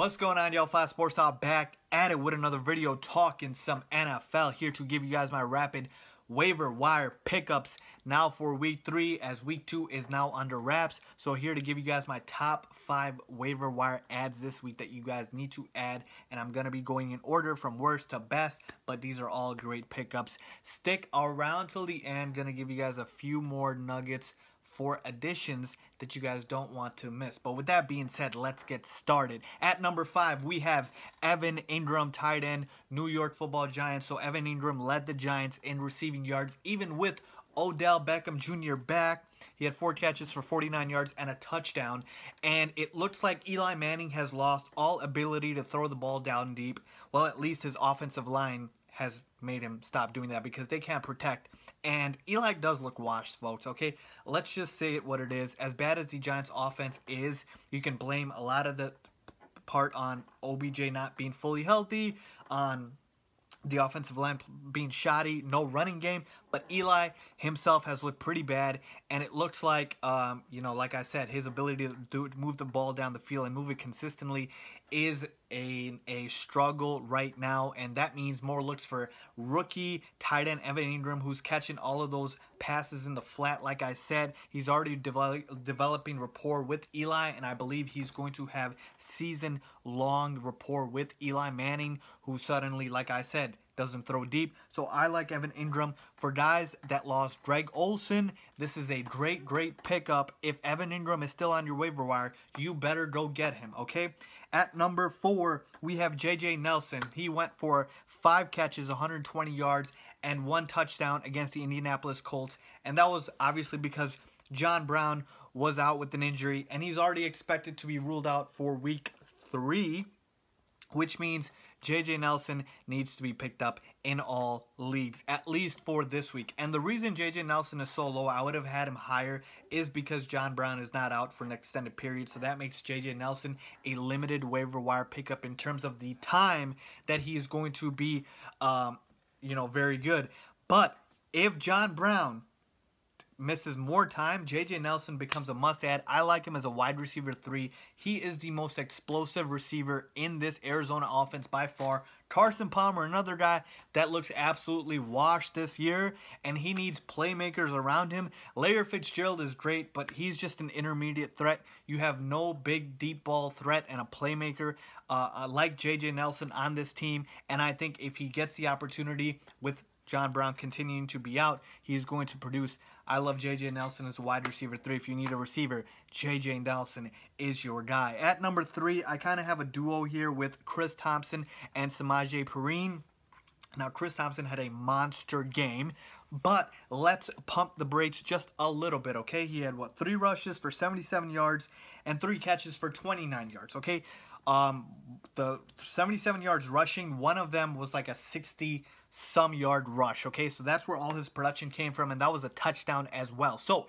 What's going on, y'all? Fast Sports Talk back at it with another video talking some NFL, here to give you guys my rapid waiver wire pickups now for week 3, as week 2 is now under wraps. So here to give you guys my top 5 waiver wire adds this week that you guys need to add, and I'm going to be going in order from worst to best, but these are all great pickups. Stick around till the end. Going to give you guys a few more nuggets for additions that you guys don't want to miss. But with that being said, let's get started. At number 5, we have Evan Engram, tight end, New York Football Giants. So Evan Engram led the Giants in receiving yards, even with Odell Beckham Jr. back. He had 4 catches for 49 yards and a touchdown. And it looks like Eli Manning has lost all ability to throw the ball down deep. Well, at least his offensive line has made him stop doing that because they can't protect. And Eli does look washed, folks, okay? Let's just say it what it is. As bad as the Giants' offense is, you can blame a lot of the part on OBJ not being fully healthy, on the offensive line being shoddy, no running game. But Eli himself has looked pretty bad, and it looks like, like I said, his ability to move the ball down the field and move it consistently is a struggle right now, and that means more looks for rookie tight end Evan Engram, who's catching all of those passes in the flat. Like I said, he's already developing rapport with Eli, and I believe he's going to have season-long rapport with Eli Manning, who suddenly, like I said, doesn't throw deep. So I like Evan Engram. For guys that lost Greg Olsen, this is a great pickup. If Evan Engram is still on your waiver wire, you better go get him, okay? At number 4, we have J.J. Nelson. He went for 5 catches, 120 yards, and 1 touchdown against the Indianapolis Colts. And that was obviously because John Brown was out with an injury, and he's already expected to be ruled out for week 3, which means J.J. Nelson needs to be picked up in all leagues, at least for this week. And the reason J.J. Nelson is so low, I would have had him higher, is because John Brown is not out for an extended period. So that makes J.J. Nelson a limited waiver wire pickup in terms of the time that he is going to be, very good. But if John Brown misses more time, J.J. Nelson becomes a must-add. I like him as a wide receiver 3. He is the most explosive receiver in this Arizona offense by far. Carson Palmer, another guy that looks absolutely washed this year, and he needs playmakers around him. Larry Fitzgerald is great, but he's just an intermediate threat. You have no big deep ball threat and a playmaker like J.J. Nelson on this team, and I think if he gets the opportunity with John Brown continuing to be out, he's going to produce. I love J.J. Nelson as a wide receiver 3. If you need a receiver, J.J. Nelson is your guy. At number 3, I kind of have a duo here with Chris Thompson and Samaje Perine. Now, Chris Thompson had a monster game, but let's pump the brakes just a little bit, okay? He had, 3 rushes for 77 yards and 3 catches for 29 yards, okay? The 77 yards rushing, one of them was like a 60-some yard rush, okay? So that's where all his production came from, and that was a touchdown as well. So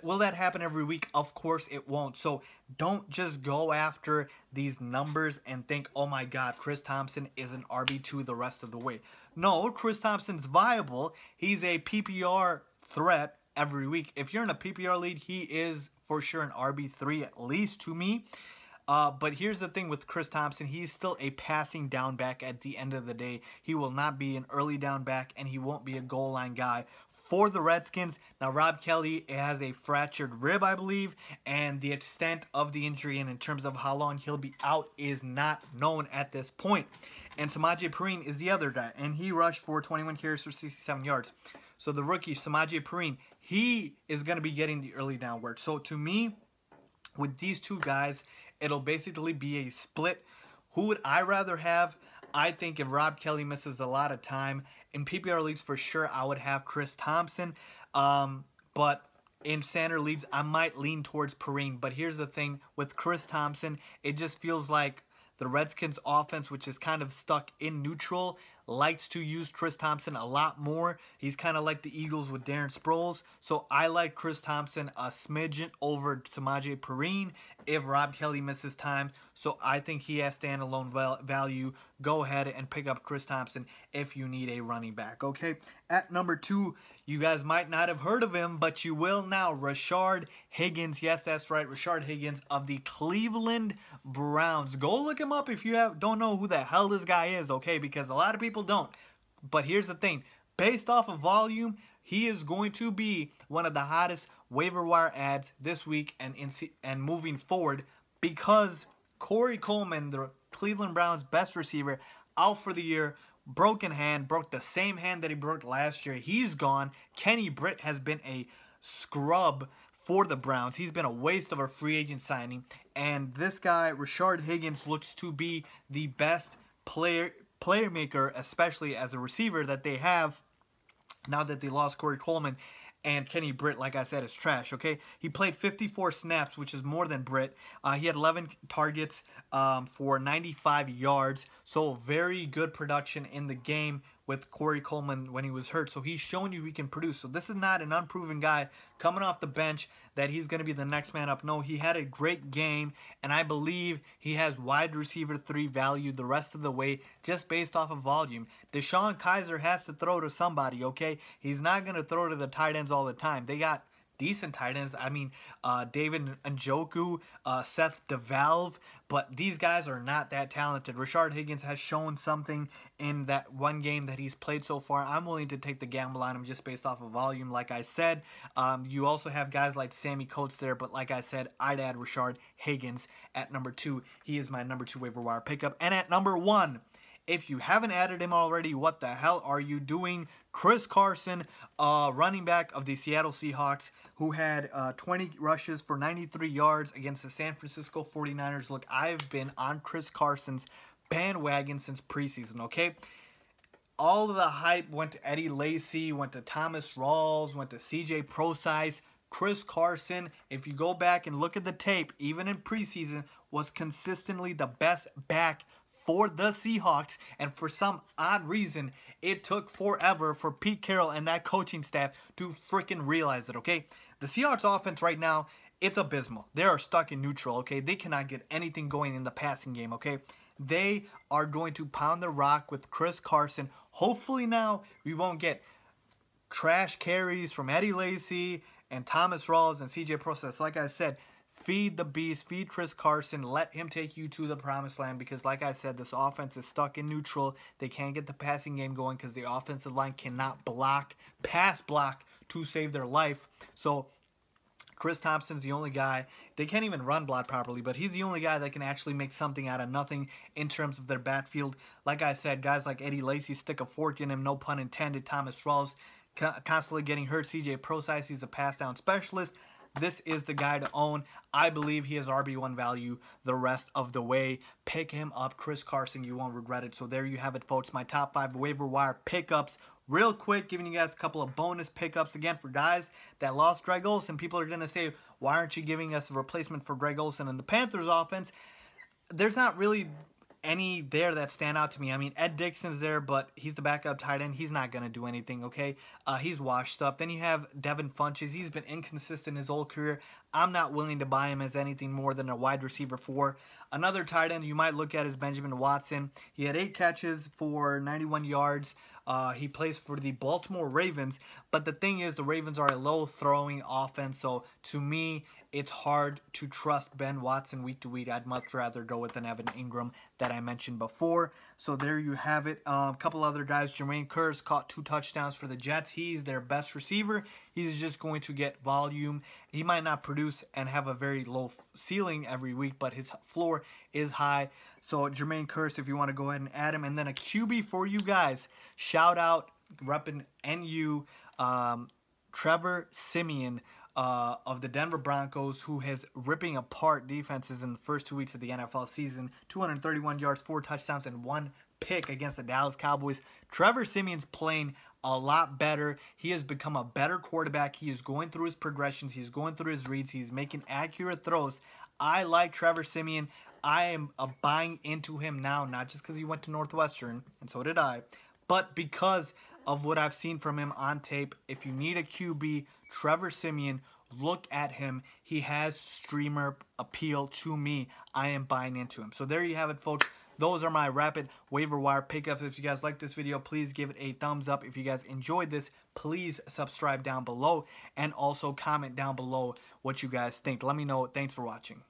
will that happen every week? Of course it won't. So don't just go after these numbers and think, oh my God, Chris Thompson is an RB2 the rest of the way. No, Chris Thompson's viable. He's a PPR threat every week. If you're in a PPR league, he is for sure an RB3 at least to me. But here's the thing with Chris Thompson. He's still a passing down back at the end of the day. He will not be an early down back, and he won't be a goal line guy for the Redskins. Now, Rob Kelly has a fractured rib, I believe, and the extent of the injury and in terms of how long he'll be out is not known at this point. And Samaje Perine is the other guy, and he rushed for 21 carries for 67 yards. So the rookie, Samaje Perine, he is going to be getting the early down work. So to me, with these 2 guys, it'll basically be a split. Who would I rather have? I think if Rob Kelly misses a lot of time, in PPR leagues for sure, I would have Chris Thompson. But in standard leagues, I might lean towards Perine. But here's the thing. With Chris Thompson, it just feels like the Redskins offense, which is kind of stuck in neutral, likes to use Chris Thompson a lot more. He's kind of like the Eagles with Darren Sproles. So I like Chris Thompson a smidgen over Samaje Perine if Rob Kelly misses time. So I think he has standalone value. Go ahead and pick up Chris Thompson if you need a running back, okay? At number 2, you guys might not have heard of him, but you will now. Rashard Higgins. Yes, that's right. Rashard Higgins of the Cleveland Browns. Go look him up if you don't know who the hell this guy is, okay? Because a lot of people don't. But here's the thing. Based off of volume, he is going to be one of the hottest waiver wire ads this week and moving forward, because Corey Coleman, the Cleveland Browns' best receiver, out for the year, broken hand, broke the same hand that he broke last year. He's gone. Kenny Britt has been a scrub for the Browns. He's been a waste of a free agent signing. And this guy, Rashard Higgins, looks to be the best playmaker, especially as a receiver, that they have now that they lost Corey Coleman. And Kenny Britt, like I said, is trash, okay? He played 54 snaps, which is more than Britt. He had 11 targets for 95 yards. So very good production in the game with Corey Coleman when he was hurt. So he's shown you he can produce. So this is not an unproven guy coming off the bench that he's going to be the next man up. No, he had a great game, and I believe he has wide receiver 3 value the rest of the way just based off of volume. Deshaun Kaiser has to throw to somebody, okay? He's not going to throw to the tight ends all the time. They got decent tight ends. I mean, David Njoku, Seth DeValve, but these guys are not that talented. Rashard Higgins has shown something in that one game that he's played so far. I'm willing to take the gamble on him just based off of volume, like I said. You also have guys like Sammy Coates there, but like I said, I'd add Rashard Higgins at number 2. He is my number 2 waiver wire pickup. And at number 1, if you haven't added him already, what the hell are you doing? Chris Carson, running back of the Seattle Seahawks, who had 20 rushes for 93 yards against the San Francisco 49ers. Look, I've been on Chris Carson's bandwagon since preseason, okay? All of the hype went to Eddie Lacy, went to Thomas Rawls, went to CJ Prosise. Chris Carson, if you go back and look at the tape, even in preseason, was consistently the best back for the Seahawks, and for some odd reason, it took forever for Pete Carroll and that coaching staff to freaking realize it, okay? The Seahawks offense right now, it's abysmal. They are stuck in neutral, okay? They cannot get anything going in the passing game, okay? They are going to pound the rock with Chris Carson. Hopefully now we won't get trash carries from Eddie Lacy and Thomas Rawls and CJ Prosise. Like I said, feed the beast, feed Chris Carson, let him take you to the promised land, because like I said, this offense is stuck in neutral. They can't get the passing game going because the offensive line cannot pass block to save their life. So Chris Thompson's the only guy. They can't even run block properly, but he's the only guy that can actually make something out of nothing in terms of their backfield. Like I said, guys like Eddie Lacy stick a fork in him, no pun intended. Thomas Rawls constantly getting hurt. CJ Prosise, he's a pass down specialist. This is the guy to own. I believe he has RB1 value the rest of the way. Pick him up, Chris Carson. You won't regret it. So there you have it, folks. My top 5 waiver wire pickups. Real quick, giving you guys a couple of bonus pickups again for guys that lost Greg Olsen. People are going to say, why aren't you giving us a replacement for Greg Olsen in the Panthers offense? There's not really any there that stand out to me. I mean, Ed Dixon's there, but he's the backup tight end. He's not going to do anything, okay? He's washed up. Then you have Devin Funchess. He's been inconsistent his whole career. I'm not willing to buy him as anything more than a wide receiver 4. Another tight end you might look at is Benjamin Watson. He had 8 catches for 91 yards. He plays for the Baltimore Ravens, but the thing is, the Ravens are a low-throwing offense, so to me, it's hard to trust Ben Watson week to week. I'd much rather go with an Evan Engram that I mentioned before. So there you have it. A couple other guys. Jermaine Kearse caught 2 touchdowns for the Jets. He's their best receiver. He's just going to get volume. He might not produce and have a very low ceiling every week, but his floor is high. So Jermaine Kearse, if you want to go ahead and add him. And then a QB for you guys. Shout out, repping NU, Trevor Siemian of the Denver Broncos, who has ripping apart defenses in the first 2 weeks of the NFL season. 231 yards, 4 touchdowns, and 1 pick against the Dallas Cowboys. Trevor Siemian's playing a lot better. He has become a better quarterback. He is going through his progressions. He's going through his reads. He's making accurate throws. I like Trevor Siemian. I am buying into him now, not just because he went to Northwestern, and so did I, but because of what I've seen from him on tape. If you need a QB, Trevor Siemian look at him. He has streamer appeal to me. I am buying into him. So there you have it, folks. Those are my rapid waiver wire pickups. If you guys like this video, please give it a thumbs up. If you guys enjoyed this, please subscribe down below. And also comment down below what you guys think. Let me know. Thanks for watching.